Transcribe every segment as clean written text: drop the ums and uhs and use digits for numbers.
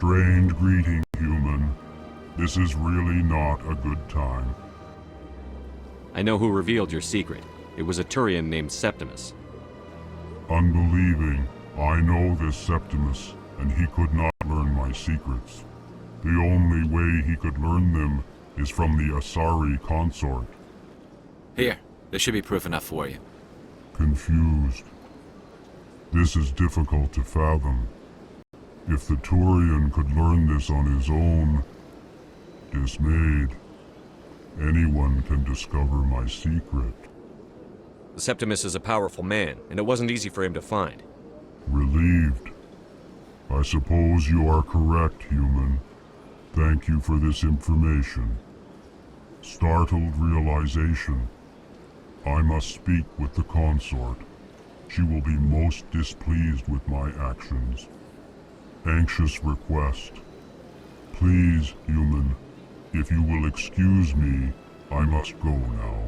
Strained greeting, human. This is really not a good time. I know who revealed your secret. It was a Turian named Septimus. Unbelieving, I know this Septimus, and he could not learn my secrets. The only way he could learn them is from the Asari consort. Here, this should be proof enough for you. Confused. This is difficult to fathom. If the Turian could learn this on his own, dismayed, anyone can discover my secret. Septimus is a powerful man, and it wasn't easy for him to find. Relieved. I suppose you are correct, human. Thank you for this information. Startled realization. I must speak with the consort. She will be most displeased with my actions. Anxious request. Please, human, if you will excuse me, I must go now.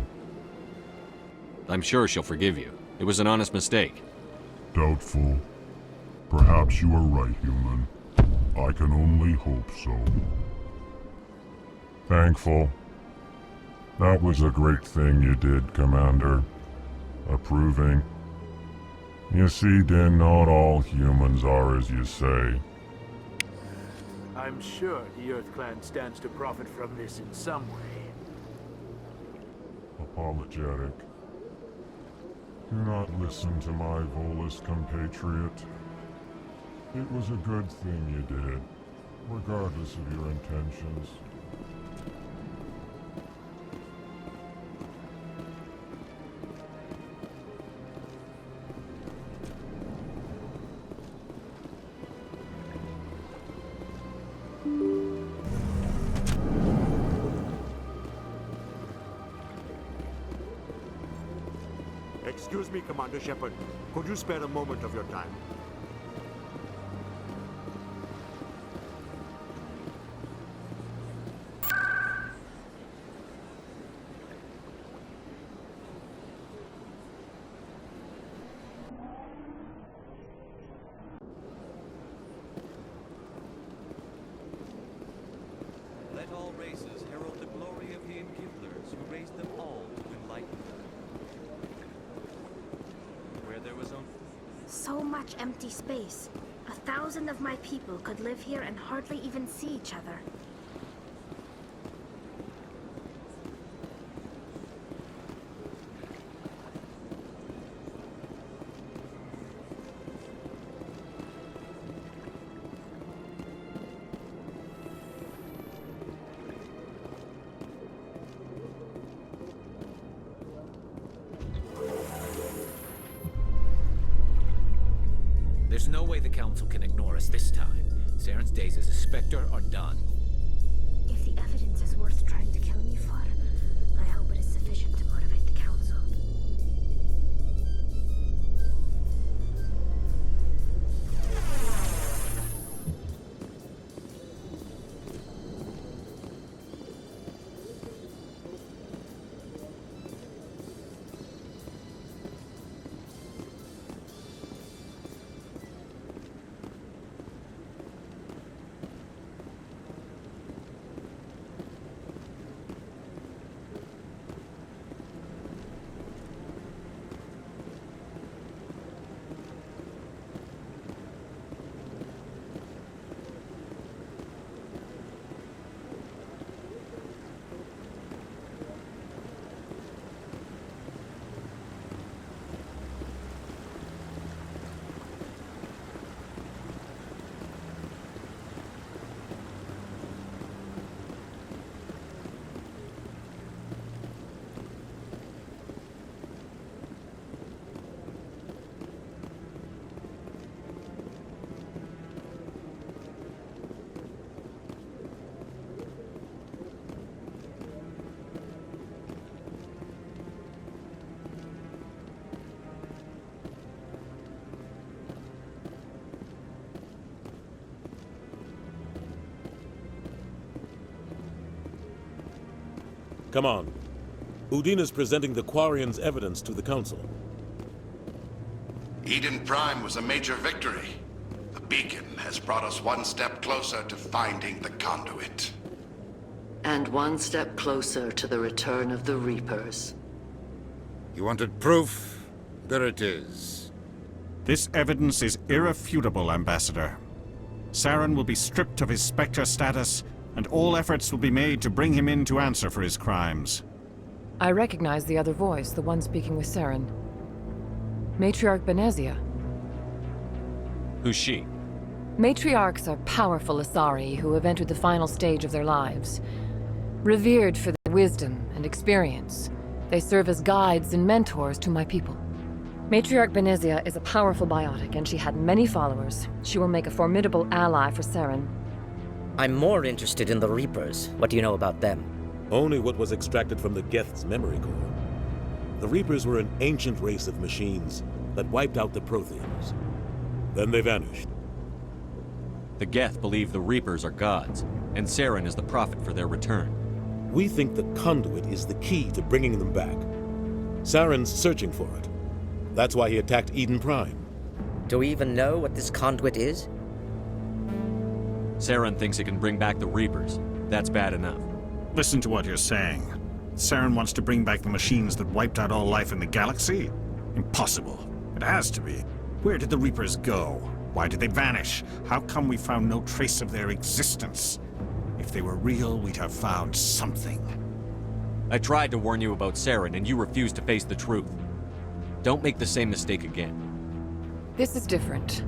I'm sure she'll forgive you. It was an honest mistake. Doubtful. Perhaps you are right, human. I can only hope so. Thankful. That was a great thing you did, Commander. Approving. You see, Din, not all humans are as you say. I'm sure the Earth Clan stands to profit from this in some way. Apologetic. Do not listen to my Volus compatriot. It was a good thing you did, regardless of your intentions. Excuse me, Commander Shepard. Could you spare a moment of your time? Let all races herald the glory of the Enkindlers who raised them all to enlightenment. Where there was only... So much empty space. 1,000 of my people could live here and hardly even see each other. There's no way the Council can ignore us this time. Saren's days as a Spectre are done. If the evidence is worth trying to kill me for, I hope it is sufficient to motivate the Council. Come on. Udin is presenting the Quarians' evidence to the Council. Eden Prime was a major victory. The beacon has brought us one step closer to finding the conduit. And one step closer to the return of the Reapers. You wanted proof? There it is. This evidence is irrefutable, Ambassador. Saren will be stripped of his Spectre status, and all efforts will be made to bring him in to answer for his crimes. I recognize the other voice, the one speaking with Saren. Matriarch Benezia. Who's she? Matriarchs are powerful Asari who have entered the final stage of their lives. Revered for their wisdom and experience, they serve as guides and mentors to my people. Matriarch Benezia is a powerful biotic, and she had many followers. She will make a formidable ally for Saren. I'm more interested in the Reapers. What do you know about them? Only what was extracted from the Geth's memory core. The Reapers were an ancient race of machines that wiped out the Protheans. Then they vanished. The Geth believe the Reapers are gods, and Saren is the prophet for their return. We think the conduit is the key to bringing them back. Saren's searching for it. That's why he attacked Eden Prime. Do we even know what this conduit is? Saren thinks it can bring back the Reapers. That's bad enough. Listen to what you're saying. Saren wants to bring back the machines that wiped out all life in the galaxy? Impossible. It has to be. Where did the Reapers go? Why did they vanish? How come we found no trace of their existence? If they were real, we'd have found something. I tried to warn you about Saren, and you refused to face the truth. Don't make the same mistake again. This is different.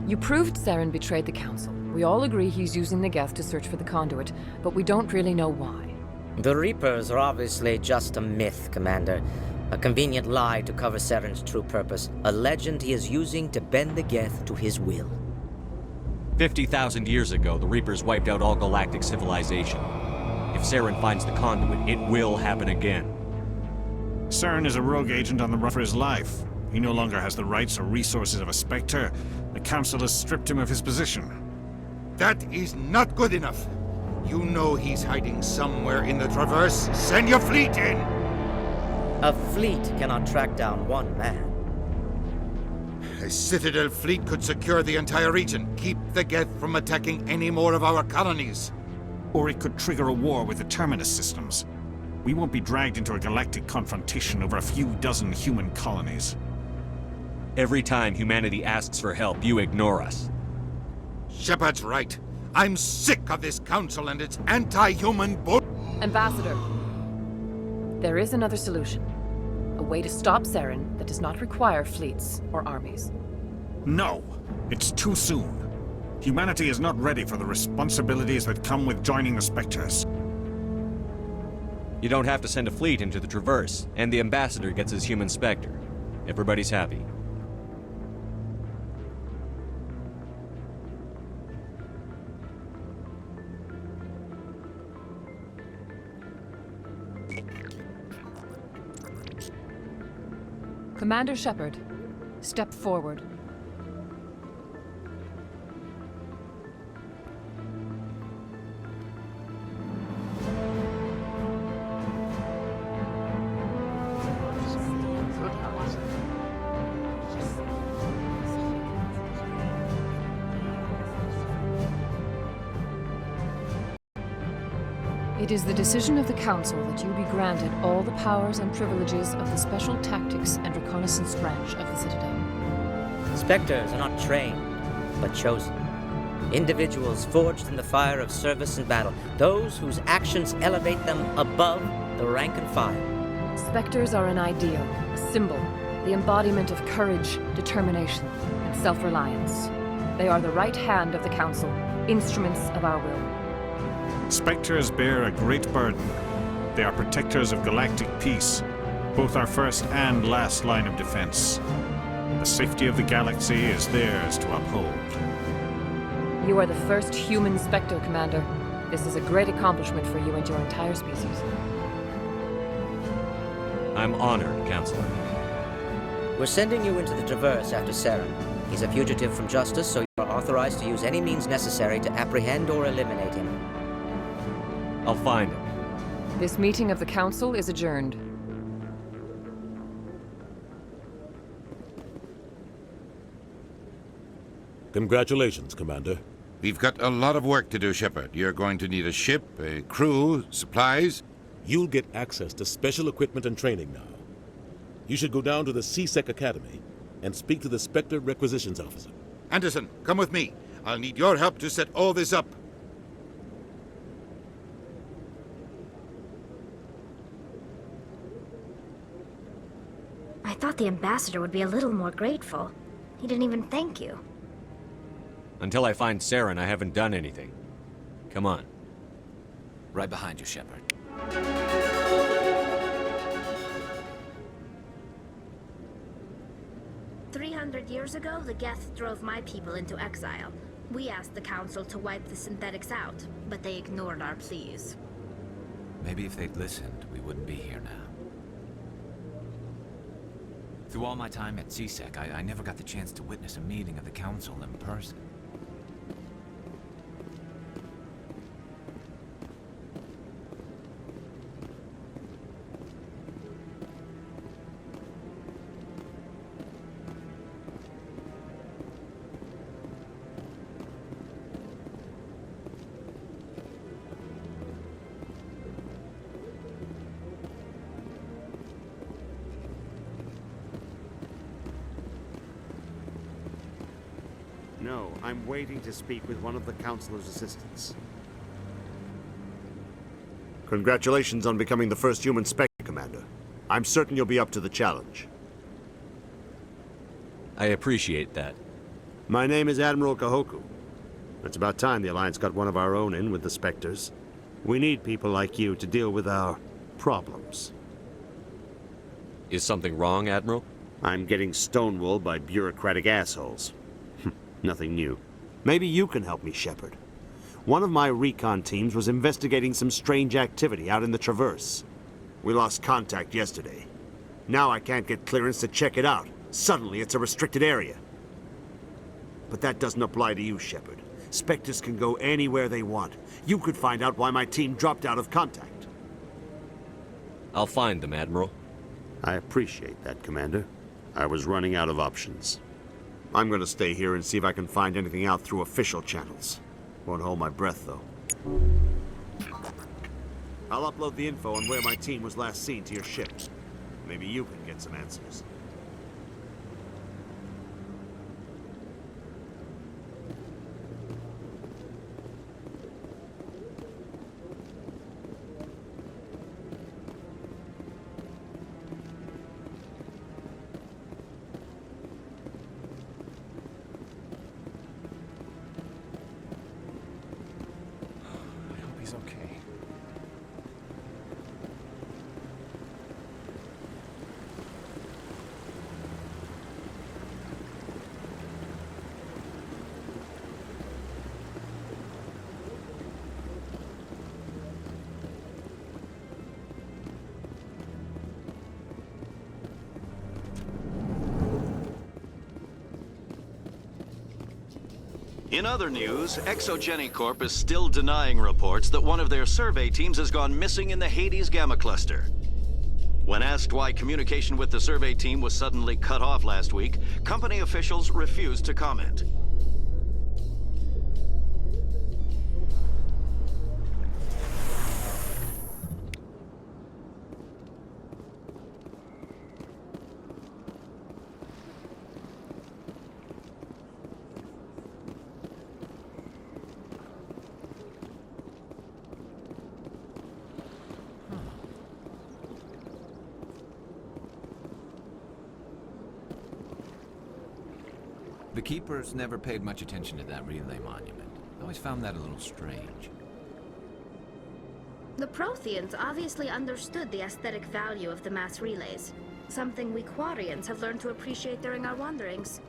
You proved Saren betrayed the Council. We all agree he's using the Geth to search for the conduit, but we don't really know why. The Reapers are obviously just a myth, Commander. A convenient lie to cover Saren's true purpose. A legend he is using to bend the Geth to his will. 50,000 years ago, the Reapers wiped out all galactic civilization. If Saren finds the conduit, it will happen again. Saren is a rogue agent on the run for his life. He no longer has the rights or resources of a Spectre. The Council has stripped him of his position. That is not good enough. You know he's hiding somewhere in the Traverse. Send your fleet in! A fleet cannot track down one man. A Citadel fleet could secure the entire region, keep the Geth from attacking any more of our colonies. Or it could trigger a war with the Terminus systems. We won't be dragged into a galactic confrontation over a few dozen human colonies. Every time humanity asks for help, you ignore us. Shepard's right. I'm sick of this council and its anti-human bull... Ambassador, there is another solution. A way to stop Saren that does not require fleets or armies. No! It's too soon. Humanity is not ready for the responsibilities that come with joining the Spectres. You don't have to send a fleet into the Traverse, and the Ambassador gets his human Spectre. Everybody's happy. Commander Shepard, step forward. It is the decision of the Council that you be granted all the powers and privileges of the Special Tactics and Reconnaissance branch of the Citadel. Spectres are not trained, but chosen. Individuals forged in the fire of service and battle. Those whose actions elevate them above the rank and file. Spectres are an ideal, a symbol, the embodiment of courage, determination, and self-reliance. They are the right hand of the Council, instruments of our will. Spectres bear a great burden. They are protectors of galactic peace, both our first and last line of defense. The safety of the galaxy is theirs to uphold. You are the first human Spectre, Commander. This is a great accomplishment for you and your entire species. I'm honored, Counselor. We're sending you into the Traverse after Saren. He's a fugitive from justice, so you are authorized to use any means necessary to apprehend or eliminate him. I'll find him. This meeting of the Council is adjourned. Congratulations, Commander. We've got a lot of work to do, Shepard. You're going to need a ship, a crew, supplies. You'll get access to special equipment and training now. You should go down to the C-Sec Academy and speak to the Spectre Requisitions Officer. Anderson, come with me. I'll need your help to set all this up. I thought the ambassador would be a little more grateful. He didn't even thank you. Until I find Saren, I haven't done anything. Come on. Right behind you, Shepard. 300 years ago, the Geth drove my people into exile. We asked the Council to wipe the synthetics out, but they ignored our pleas. Maybe if they'd listened, we wouldn't be here now. Through all my time at C-Sec, I never got the chance to witness a meeting of the Council in person. No, I'm waiting to speak with one of the Councilor's assistants. Congratulations on becoming the first human Spectre, Commander. I'm certain you'll be up to the challenge. I appreciate that. My name is Admiral Kahoku. It's about time the Alliance got one of our own in with the Spectres. We need people like you to deal with our problems. Is something wrong, Admiral? I'm getting stonewalled by bureaucratic assholes. Nothing new. Maybe you can help me, Shepard. One of my recon teams was investigating some strange activity out in the Traverse. We lost contact yesterday. Now I can't get clearance to check it out. Suddenly it's a restricted area. But that doesn't apply to you, Shepard. Spectres can go anywhere they want. You could find out why my team dropped out of contact. I'll find them, Admiral. I appreciate that, Commander. I was running out of options. I'm gonna stay here and see if I can find anything out through official channels. Won't hold my breath, though. I'll upload the info on where my team was last seen to your ship. Maybe you can get some answers. In other news, Exogeny Corp is still denying reports that one of their survey teams has gone missing in the Hades Gamma Cluster. When asked why communication with the survey team was suddenly cut off last week, company officials refused to comment. The Keepers never paid much attention to that relay monument. I always found that a little strange. The Protheans obviously understood the aesthetic value of the mass relays, something we Quarians have learned to appreciate during our wanderings.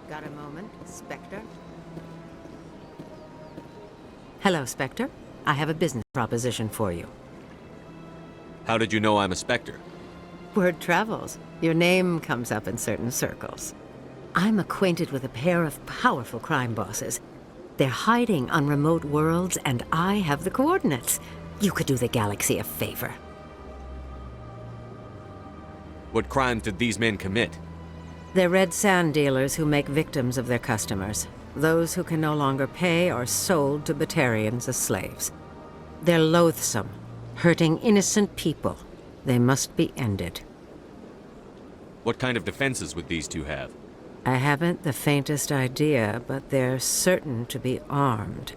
Got a moment, Spectre? Hello, Spectre. I have a business proposition for you. How did you know I'm a Spectre? Word travels. Your name comes up in certain circles. I'm acquainted with a pair of powerful crime bosses. They're hiding on remote worlds, and I have the coordinates. You could do the galaxy a favor. What crimes did these men commit? They're red sand dealers who make victims of their customers. Those who can no longer pay are sold to Batarians as slaves. They're loathsome, hurting innocent people. They must be ended. What kind of defenses would these two have? I haven't the faintest idea, but they're certain to be armed.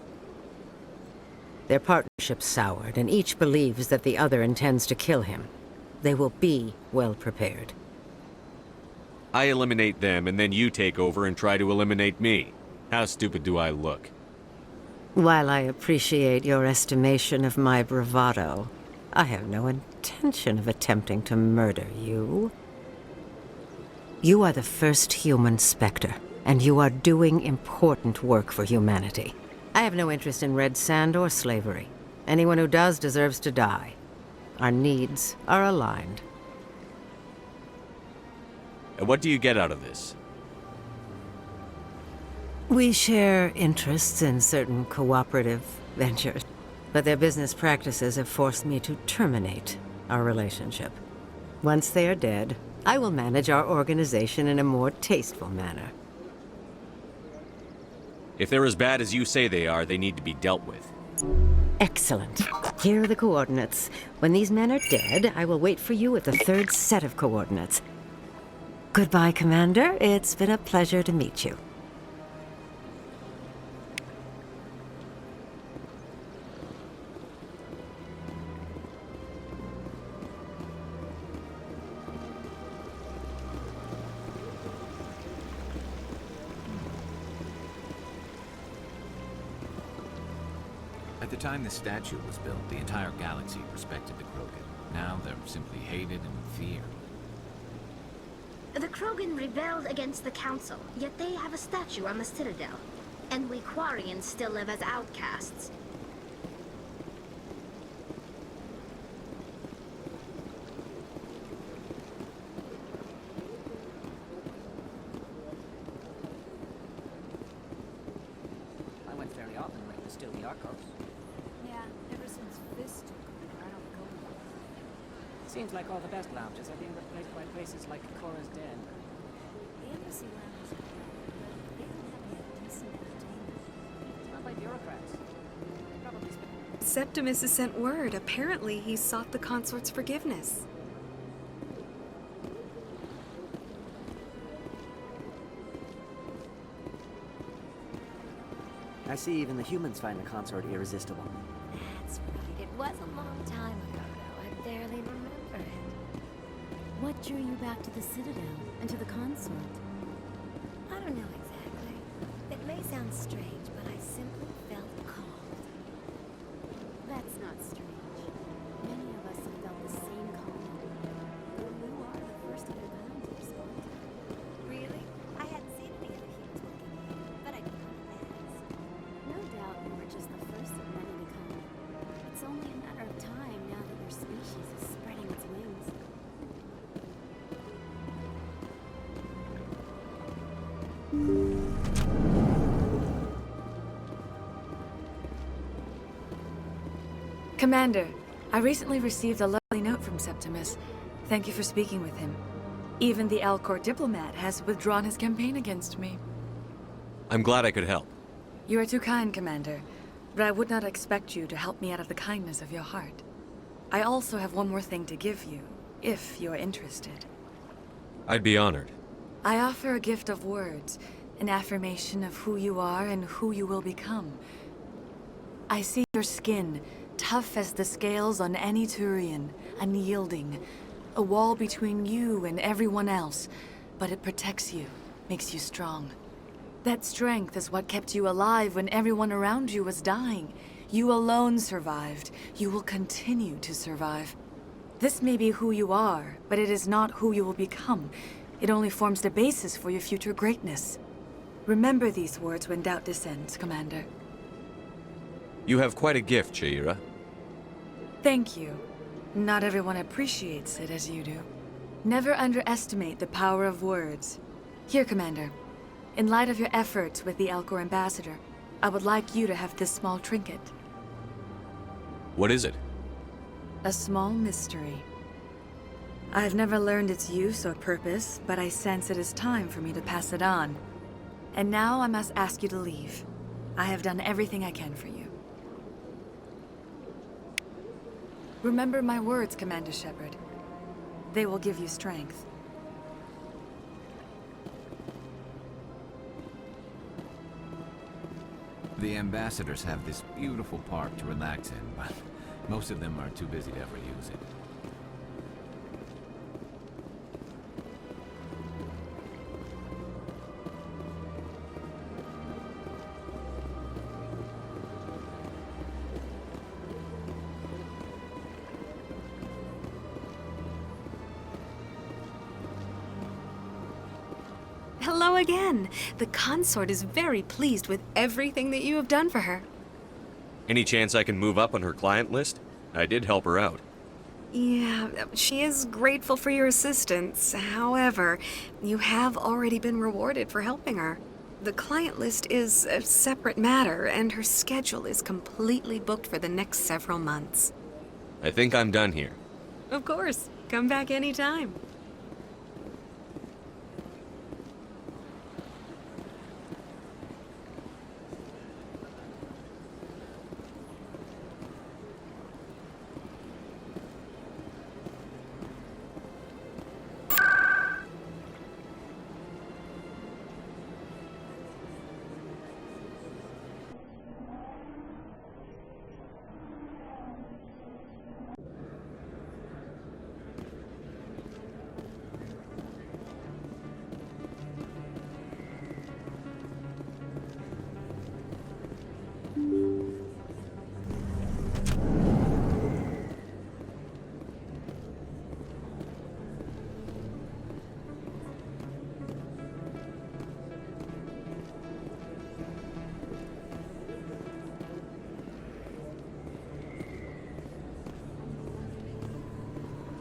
Their partnership's soured, and each believes that the other intends to kill him. They will be well prepared. I eliminate them, and then you take over and try to eliminate me. How stupid do I look? While I appreciate your estimation of my bravado, I have no intention of attempting to murder you. You are the first human Spectre, and you are doing important work for humanity. I have no interest in red sand or slavery. Anyone who does deserves to die. Our needs are aligned. And what do you get out of this? We share interests in certain cooperative ventures, but their business practices have forced me to terminate our relationship. Once they are dead, I will manage our organization in a more tasteful manner. If they're as bad as you say they are, they need to be dealt with. Excellent. Here are the coordinates. When these men are dead, I will wait for you at the third set of coordinates. Goodbye, Commander. It's been a pleasure to meet you. At the time this statue was built, the entire galaxy respected the Krogan. Now they're simply hated and feared. The Krogan rebelled against the Council, yet they have a statue on the Citadel. And we Quarians still live as outcasts. I went very often when it was still the Arcos. Yeah, ever since this took over, I don't go anymore. Seems like all the best lounges are being replaced by places like Cora's Den. The embassy lounges are good, but they don't have any decent entertainment. It's run by bureaucrats. They probably spend... Septimus has sent word. Apparently, he sought the consort's forgiveness. I see even the humans find the consort irresistible. That's right. It was a long time ago, though. I barely remember it. What drew you back to the Citadel and to the consort? I don't know exactly. It may sound strange, but I simply felt called. That's not strange. Many of us have felt the same calling. Though you are the first of your kind to respond. Really? I hadn't seen any other humans working here, but I didn't know advance. No doubt you were just the first of many to come. It's only a matter of time now that your species is spreading its wings. Commander, I recently received a lovely note from Septimus. Thank you for speaking with him. Even the Alcor diplomat has withdrawn his campaign against me. I'm glad I could help. You are too kind, Commander, but I would not expect you to help me out of the kindness of your heart. I also have one more thing to give you, if you are interested. I'd be honored. I offer a gift of words, an affirmation of who you are and who you will become. I see your skin, tough as the scales on any Turian, unyielding, a wall between you and everyone else, but it protects you, makes you strong. That strength is what kept you alive when everyone around you was dying. You alone survived. You will continue to survive. This may be who you are, but it is not who you will become. It only forms the basis for your future greatness. Remember these words when doubt descends, Commander. You have quite a gift, Shaira. Thank you. Not everyone appreciates it as you do. Never underestimate the power of words. Here, Commander. In light of your efforts with the Elcor ambassador, I would like you to have this small trinket. What is it? A small mystery. I've never learned its use or purpose, but I sense it is time for me to pass it on. And now I must ask you to leave. I have done everything I can for you. Remember my words, Commander Shepard. They will give you strength. The ambassadors have this beautiful park to relax in, but most of them are too busy to ever use it. Hello again. The consort is very pleased with everything that you have done for her. Any chance I can move up on her client list? I did help her out. Yeah, she is grateful for your assistance. However, you have already been rewarded for helping her. The client list is a separate matter, and her schedule is completely booked for the next several months. I think I'm done here. Of course. Come back anytime.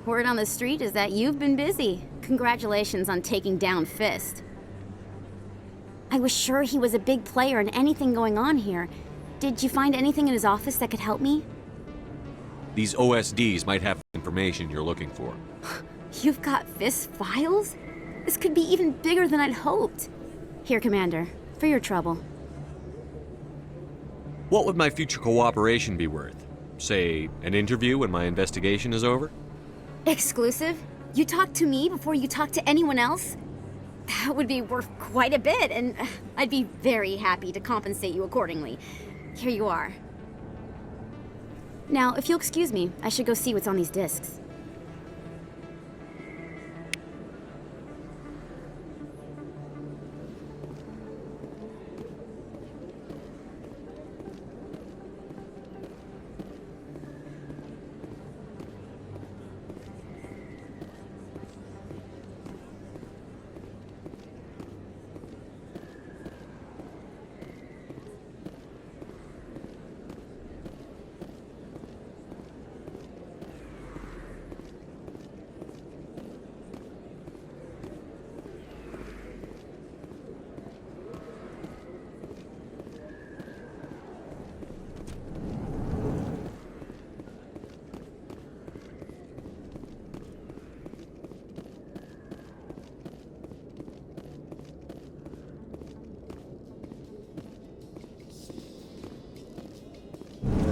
Word on the street is that you've been busy. Congratulations on taking down Fist. I was sure he was a big player in anything going on here. Did you find anything in his office that could help me? These OSDs might have information you're looking for. You've got Fist files? This could be even bigger than I'd hoped. Here, Commander, for your trouble. What would my future cooperation be worth? Say, an interview when my investigation is over? Exclusive? You talk to me before you talk to anyone else? That would be worth quite a bit, and I'd be very happy to compensate you accordingly. Here you are. Now, if you'll excuse me, I should go see what's on these discs.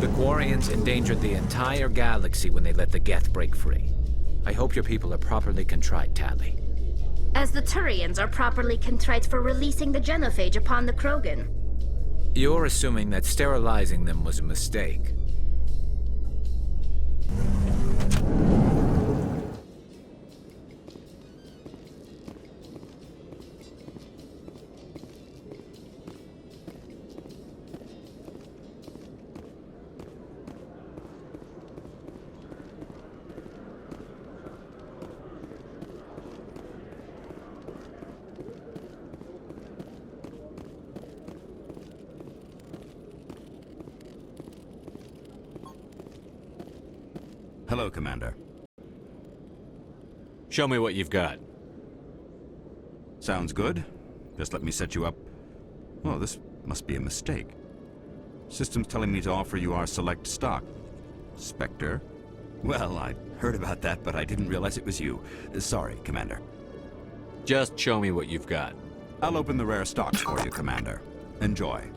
The Quarians endangered the entire galaxy when they let the Geth break free. I hope your people are properly contrite, Tali. As the Turians are properly contrite for releasing the genophage upon the Krogan. You're assuming that sterilizing them was a mistake. Hello, Commander. Show me what you've got. Sounds good. Just let me set you up. Oh, this must be a mistake. System's telling me to offer you our select stock. Spectre? Well, I'd heard about that, but I didn't realize it was you. Sorry, Commander. Just show me what you've got. I'll open the rare stocks for you, Commander. Enjoy.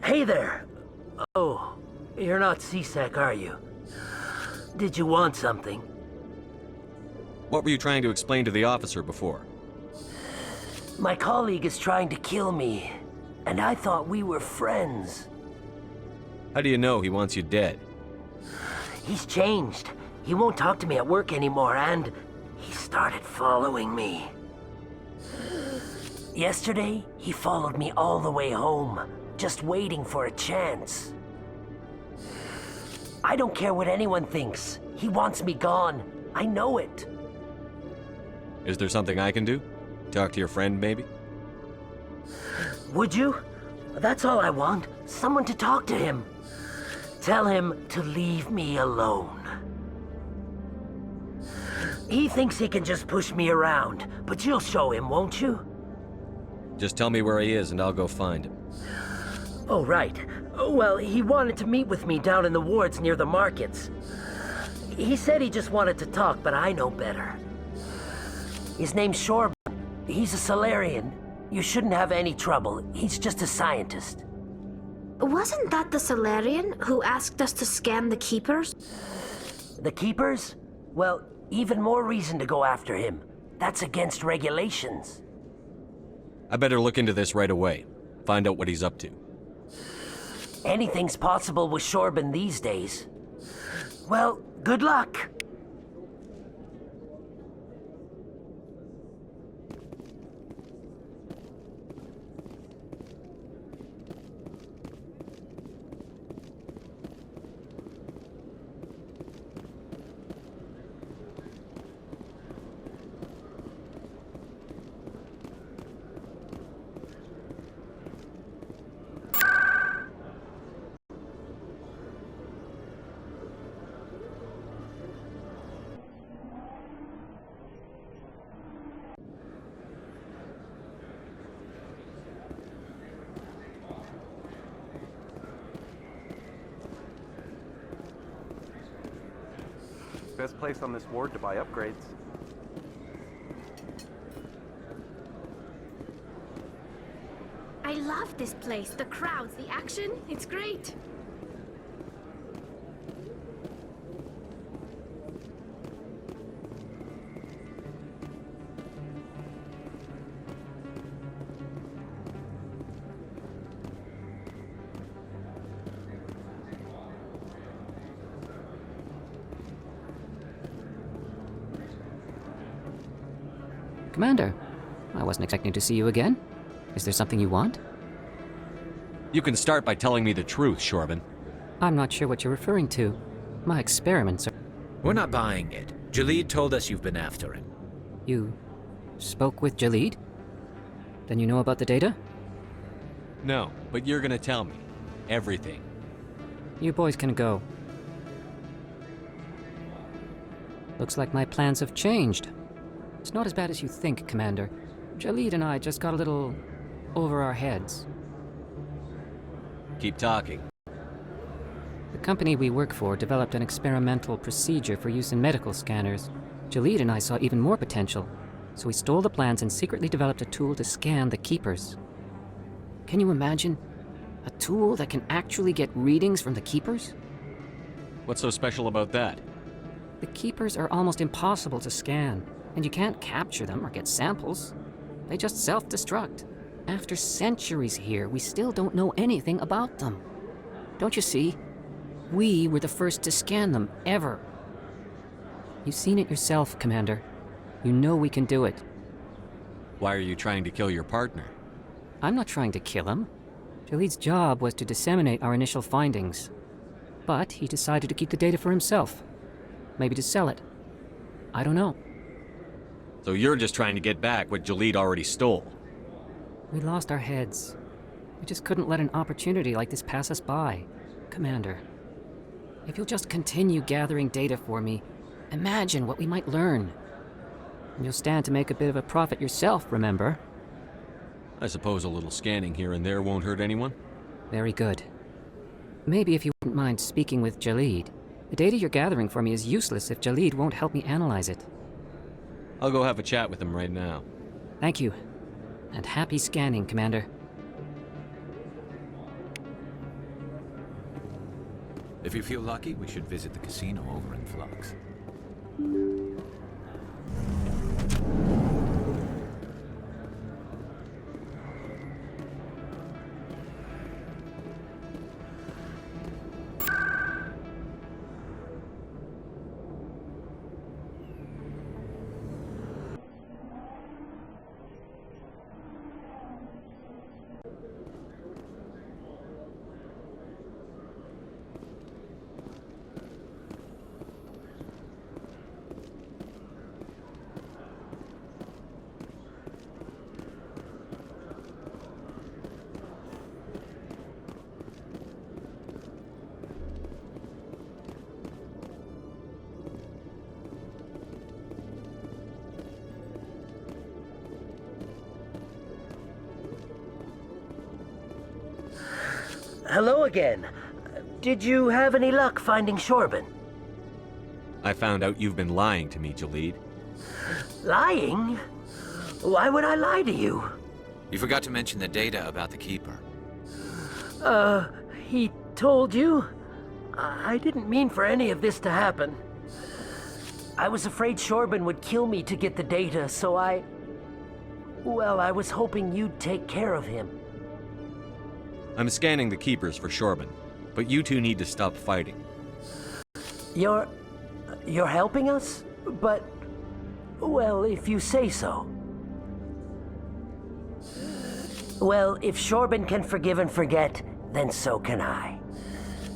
Hey there! Oh, you're not CSEC, are you? Did you want something? What were you trying to explain to the officer before? My colleague is trying to kill me, and I thought we were friends. How do you know he wants you dead? He's changed. He won't talk to me at work anymore, and he started following me. Yesterday, he followed me all the way home, just waiting for a chance. I don't care what anyone thinks. He wants me gone. I know it. Is there something I can do? Talk to your friend, maybe? Would you? That's all I want. Someone to talk to him. Tell him to leave me alone. He thinks he can just push me around, but you'll show him, won't you? Just tell me where he is and I'll go find him. Oh, right. Well, he wanted to meet with me down in the wards near the markets. He said he just wanted to talk, but I know better. His name's Shorban. He's a Solarian. You shouldn't have any trouble. He's just a scientist. Wasn't that the Solarian who asked us to scan the Keepers? The Keepers? Well, even more reason to go after him. That's against regulations. I better look into this right away. Find out what he's up to. Anything's possible with Shorban these days. Well, good luck. Best place on this ward to buy upgrades. I love this place. The crowds, the action, it's great. Commander, I wasn't expecting to see you again. Is there something you want? You can start by telling me the truth, Shorban. I'm not sure what you're referring to. My experiments are... We're not buying it. Jalid told us you've been after him. You spoke with Jalid? Then you know about the data? No, but you're gonna tell me. Everything. You boys can go. Looks like my plans have changed. It's not as bad as you think, Commander. Jalid and I just got a little over our heads. Keep talking. The company we work for developed an experimental procedure for use in medical scanners. Jalid and I saw even more potential, so we stole the plans and secretly developed a tool to scan the Keepers. Can you imagine? A tool that can actually get readings from the Keepers? What's so special about that? The Keepers are almost impossible to scan, and you can't capture them or get samples. They just self-destruct. After centuries here, we still don't know anything about them. Don't you see? We were the first to scan them, ever. You've seen it yourself, Commander. You know we can do it. Why are you trying to kill your partner? I'm not trying to kill him. Jalid's job was to disseminate our initial findings. But he decided to keep the data for himself. Maybe to sell it. I don't know. So you're just trying to get back what Jalid already stole? We lost our heads. We just couldn't let an opportunity like this pass us by. Commander, if you'll just continue gathering data for me, imagine what we might learn. And you'll stand to make a bit of a profit yourself, remember? I suppose a little scanning here and there won't hurt anyone? Very good. Maybe if you wouldn't mind speaking with Jalid. The data you're gathering for me is useless if Jalid won't help me analyze it. I'll go have a chat with him right now. Thank you. And happy scanning, Commander. If you feel lucky, we should visit the casino over in Flux. Hello again. Did you have any luck finding Shorban? I found out you've been lying to me, Jalid. Lying? Why would I lie to you? You forgot to mention the data about the Keeper. He told you? I didn't mean for any of this to happen. I was afraid Shorban would kill me to get the data, so well, I was hoping you'd take care of him. I'm scanning the Keepers for Shorban, but you two need to stop fighting. You're helping us? But, well, if you say so. Well, if Shorban can forgive and forget, then so can I.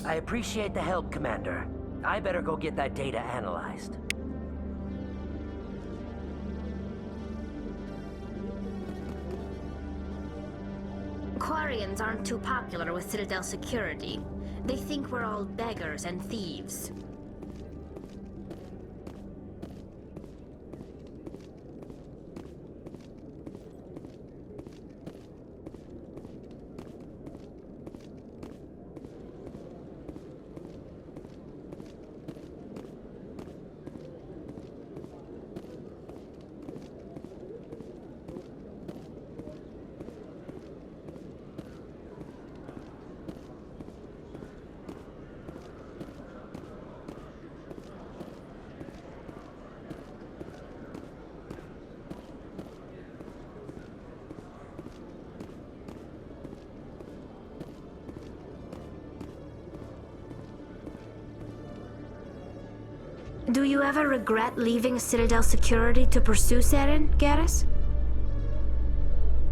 I appreciate the help, Commander. I better go get that data analyzed. Quarians aren't too popular with Citadel security. They think we're all beggars and thieves. Do you ever regret leaving Citadel security to pursue Saren, Garrus?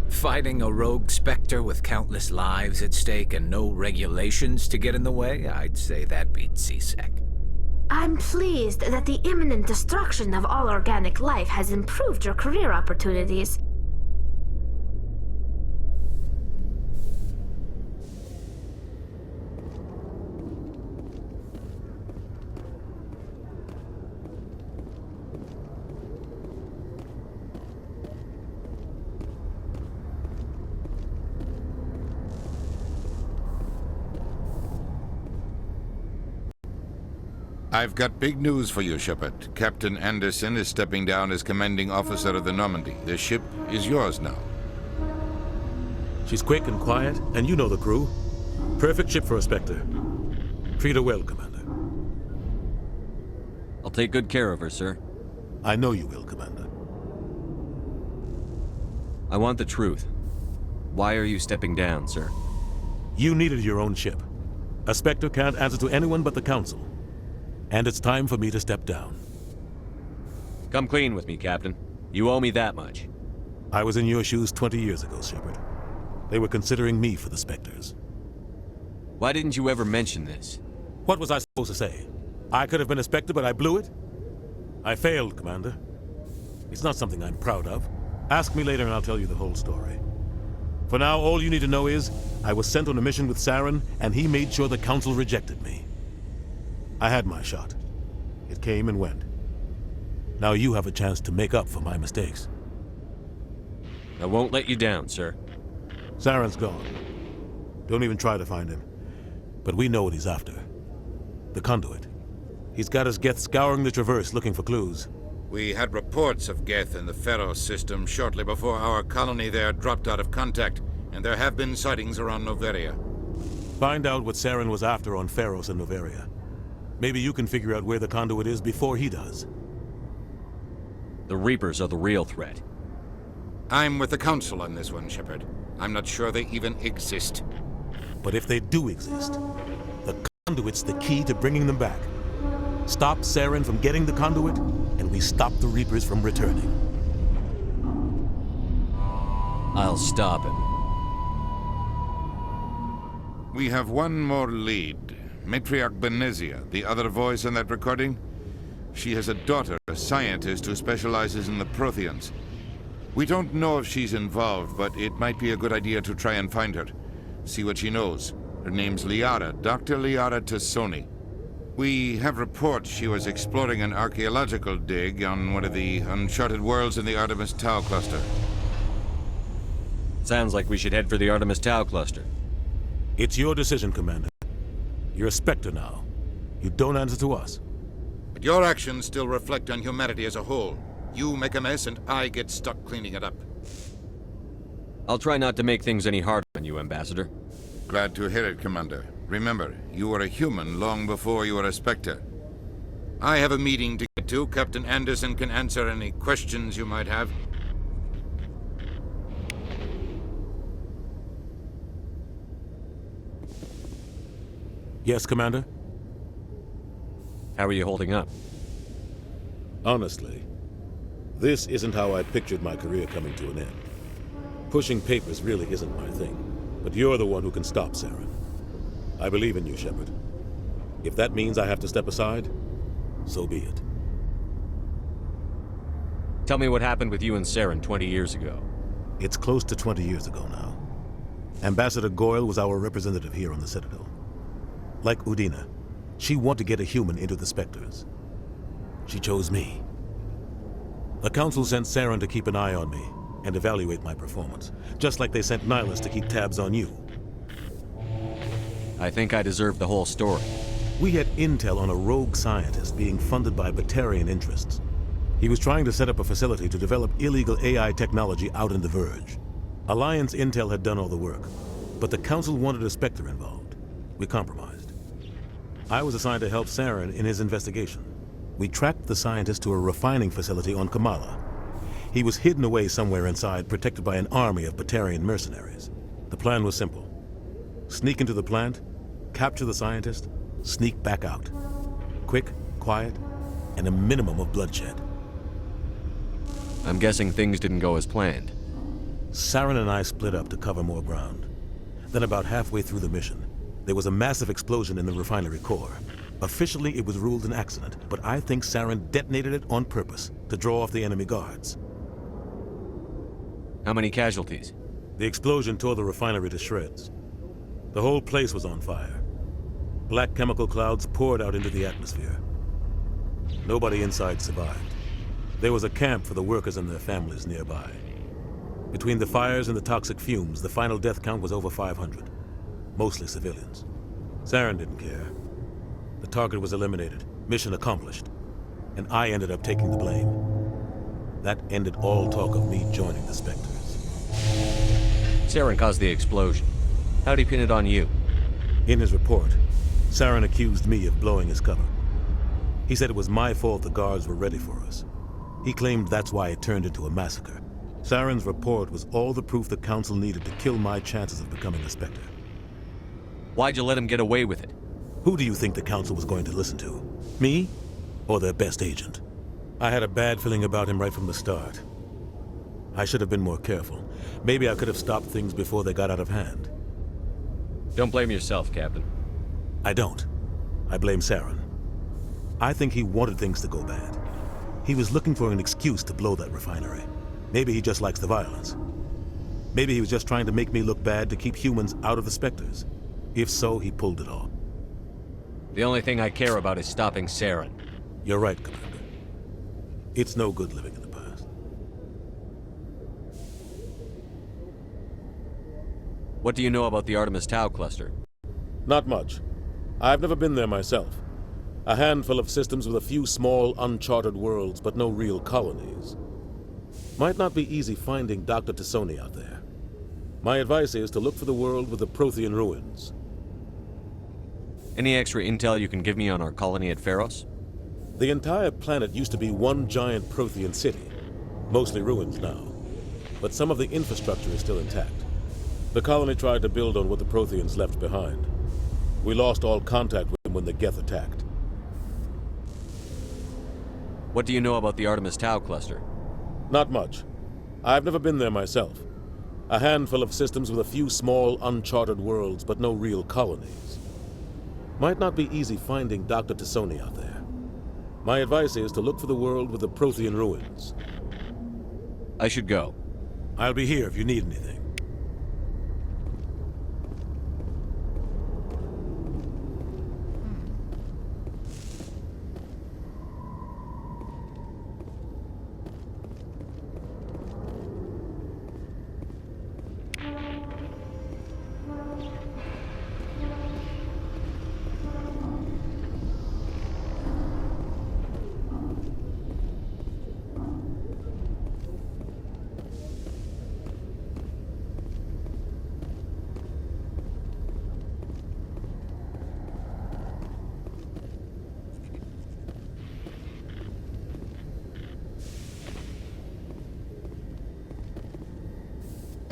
Fighting a rogue Spectre with countless lives at stake and no regulations to get in the way? I'd say that beats C-Sec. I'm pleased that the imminent destruction of all organic life has improved your career opportunities. I've got big news for you, Shepard. Captain Anderson is stepping down as commanding officer of the Normandy. The ship is yours now. She's quick and quiet, and you know the crew. Perfect ship for a Spectre. Treat her well, Commander. I'll take good care of her, sir. I know you will, Commander. I want the truth. Why are you stepping down, sir? You needed your own ship. A Spectre can't answer to anyone but the Council. And it's time for me to step down. Come clean with me, Captain. You owe me that much. I was in your shoes 20 years ago, Shepard. They were considering me for the Spectres. Why didn't you ever mention this? What was I supposed to say? I could have been a Spectre, but I blew it? I failed, Commander. It's not something I'm proud of. Ask me later and I'll tell you the whole story. For now, all you need to know is, I was sent on a mission with Saren, and he made sure the Council rejected me. I had my shot. It came and went. Now you have a chance to make up for my mistakes. I won't let you down, sir. Saren's gone. Don't even try to find him. But we know what he's after. The conduit. He's got his Geth scouring the Traverse looking for clues. We had reports of Geth in the Pharos system shortly before our colony there dropped out of contact, and there have been sightings around Noveria. Find out what Saren was after on Pharos and Noveria. Maybe you can figure out where the conduit is before he does. The Reapers are the real threat. I'm with the Council on this one, Shepard. I'm not sure they even exist. But if they do exist, the conduit's the key to bringing them back. Stop Saren from getting the conduit, and we stop the Reapers from returning. I'll stop him. We have one more lead. Matriarch Benezia, the other voice in that recording. She has a daughter, a scientist who specializes in the Protheans. We don't know if she's involved, but it might be a good idea to try and find her. See what she knows. Her name's Liara, Dr. Liara Tassoni. We have reports she was exploring an archaeological dig on one of the uncharted worlds in the Artemis Tau cluster. Sounds like we should head for the Artemis Tau cluster. It's your decision, Commander. You're a Spectre now. You don't answer to us. But your actions still reflect on humanity as a whole. You make a mess and I get stuck cleaning it up. I'll try not to make things any harder on you, Ambassador. Glad to hear it, Commander. Remember, you were a human long before you were a Spectre. I have a meeting to get to. Captain Anderson can answer any questions you might have. Yes, Commander? How are you holding up? Honestly, this isn't how I pictured my career coming to an end. Pushing papers really isn't my thing, but you're the one who can stop Saren. I believe in you, Shepard. If that means I have to step aside, so be it. Tell me what happened with you and Saren 20 years ago. It's close to 20 years ago now. Ambassador Goyle was our representative here on the Citadel. Like Udina, she wanted to get a human into the Spectres. She chose me. The Council sent Saren to keep an eye on me and evaluate my performance, just like they sent Nihilus to keep tabs on you. I think I deserve the whole story. We had intel on a rogue scientist being funded by Batarian interests. He was trying to set up a facility to develop illegal AI technology out in the Verge. Alliance intel had done all the work, but the Council wanted a Spectre involved. We compromised. I was assigned to help Saren in his investigation. We tracked the scientist to a refining facility on Kamala. He was hidden away somewhere inside, protected by an army of Batarian mercenaries. The plan was simple. Sneak into the plant, capture the scientist, sneak back out. Quick, quiet, and a minimum of bloodshed. I'm guessing things didn't go as planned. Saren and I split up to cover more ground. Then about halfway through the mission, there was a massive explosion in the refinery core. Officially, it was ruled an accident, but I think Saren detonated it on purpose to draw off the enemy guards. How many casualties? The explosion tore the refinery to shreds. The whole place was on fire. Black chemical clouds poured out into the atmosphere. Nobody inside survived. There was a camp for the workers and their families nearby. Between the fires and the toxic fumes, the final death count was over 500. Mostly civilians. Saren didn't care. The target was eliminated, mission accomplished, and I ended up taking the blame. That ended all talk of me joining the Spectres. Saren caused the explosion. How'd he pin it on you? In his report, Saren accused me of blowing his cover. He said it was my fault the guards were ready for us. He claimed that's why it turned into a massacre. Saren's report was all the proof the Council needed to kill my chances of becoming a Spectre. Why'd you let him get away with it? Who do you think the Council was going to listen to? Me? Or their best agent? I had a bad feeling about him right from the start. I should have been more careful. Maybe I could have stopped things before they got out of hand. Don't blame yourself, Captain. I don't. I blame Saren. I think he wanted things to go bad. He was looking for an excuse to blow that refinery. Maybe he just likes the violence. Maybe he was just trying to make me look bad to keep humans out of the Spectres. If so, he pulled it off. The only thing I care about is stopping Saren. You're right, Commander. It's no good living in the past. What do you know about the Artemis Tau cluster? Not much. I've never been there myself. A handful of systems with a few small, uncharted worlds, but no real colonies. Might not be easy finding Dr. Tassoni out there. My advice is to look for the world with the Prothean ruins. Any extra intel you can give me on our colony at Pharos? The entire planet used to be one giant Prothean city. Mostly ruins now. But some of the infrastructure is still intact. The colony tried to build on what the Protheans left behind. We lost all contact with them when the Geth attacked. What do you know about the Artemis Tau cluster? Not much. I've never been there myself. A handful of systems with a few small, uncharted worlds, but no real colonies. Might not be easy finding Dr. Tassoni out there. My advice is to look for the world with the Prothean ruins. I should go. I'll be here if you need anything.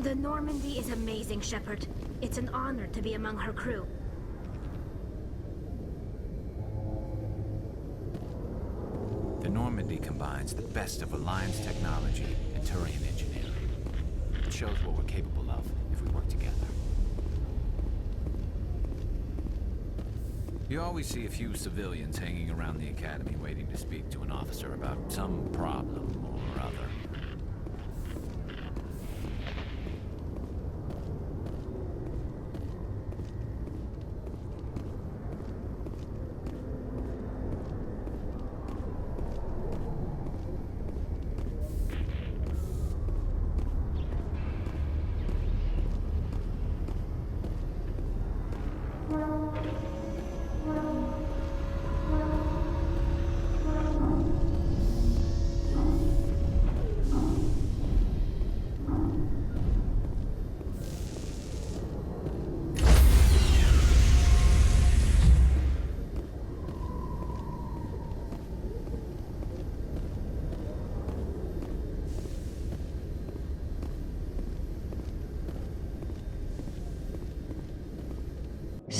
The Normandy is amazing, Shepard. It's an honor to be among her crew. The Normandy combines the best of Alliance technology and Turian engineering. It shows what we're capable of if we work together. You always see a few civilians hanging around the Academy waiting to speak to an officer about some problem or other.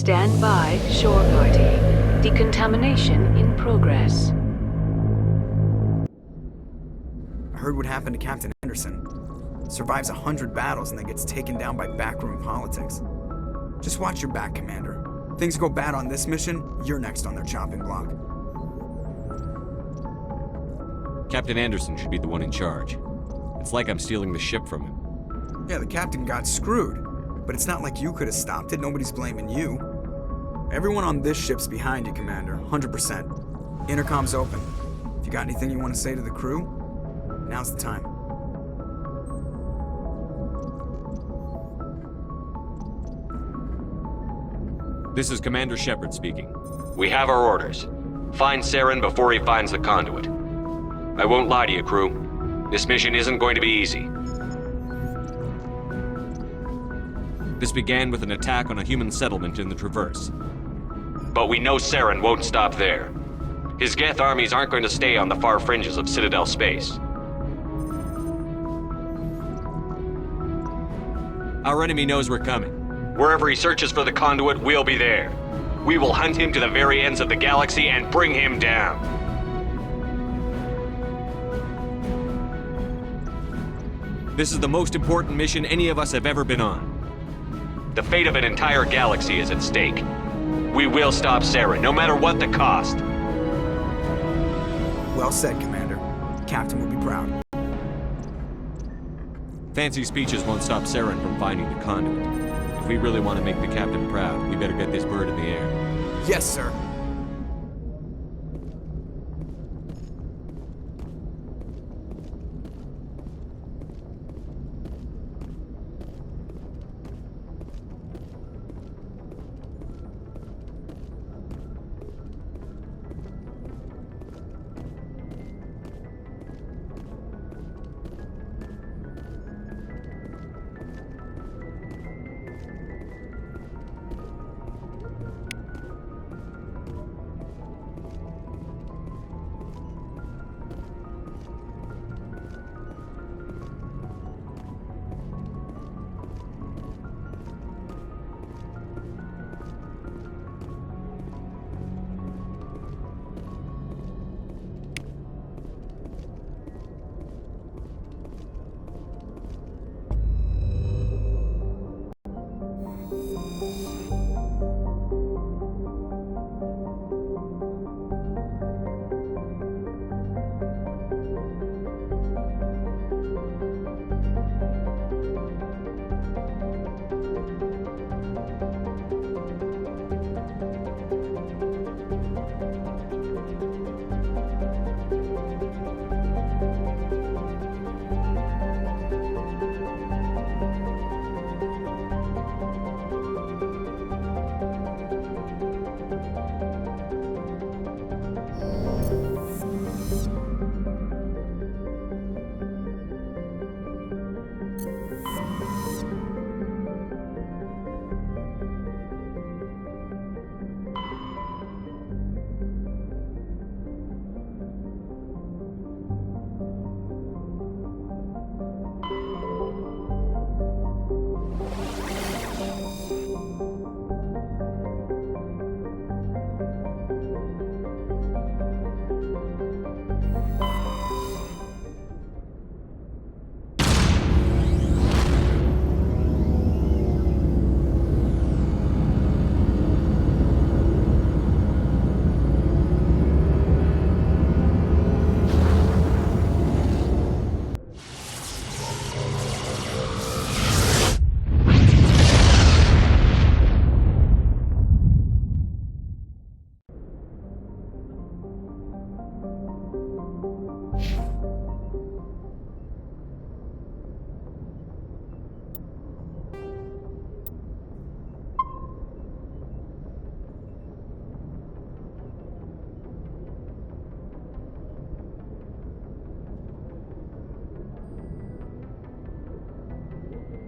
Stand by, shore party. Decontamination in progress. Heard what happened to Captain Anderson. Survives 100 battles and then gets taken down by backroom politics. Just watch your back, Commander. Things go bad on this mission, you're next on their chopping block. Captain Anderson should be the one in charge. It's like I'm stealing the ship from him. Yeah, the captain got screwed. But it's not like you could have stopped it. Nobody's blaming you. Everyone on this ship's behind you, Commander. 100%. Intercom's open. If you got anything you want to say to the crew, now's the time. This is Commander Shepard speaking. We have our orders. Find Saren before he finds the conduit. I won't lie to you, crew. This mission isn't going to be easy. This began with an attack on a human settlement in the Traverse. But we know Saren won't stop there. His Geth armies aren't going to stay on the far fringes of Citadel space. Our enemy knows we're coming. Wherever he searches for the conduit, we'll be there. We will hunt him to the very ends of the galaxy and bring him down. This is the most important mission any of us have ever been on. The fate of an entire galaxy is at stake. We will stop Saren, no matter what the cost. Well said, Commander. Captain will be proud. Fancy speeches won't stop Saren from finding the conduit. If we really want to make the captain proud, we better get this bird in the air. Yes, sir.